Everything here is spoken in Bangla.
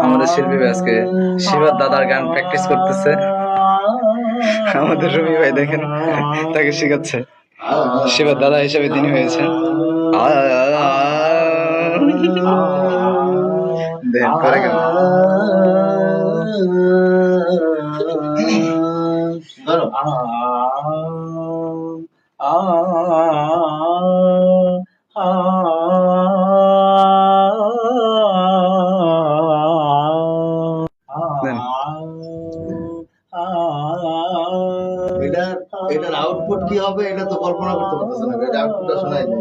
আমাদের শিল্পী ভাই আজকে শিবার দাদার গান প্র্যাকটিস করতেছে। আমাদের রবি ভাই দেখেন তাকে শেখাচ্ছে, শিবার দাদা হিসেবে তিনি হয়েছেন। দেখ করে কেন এটার আউটপুট কি হবে এটা তো কল্পনা করতে পারতেছে না, এটা আউটপুটটা শোনাই যায়।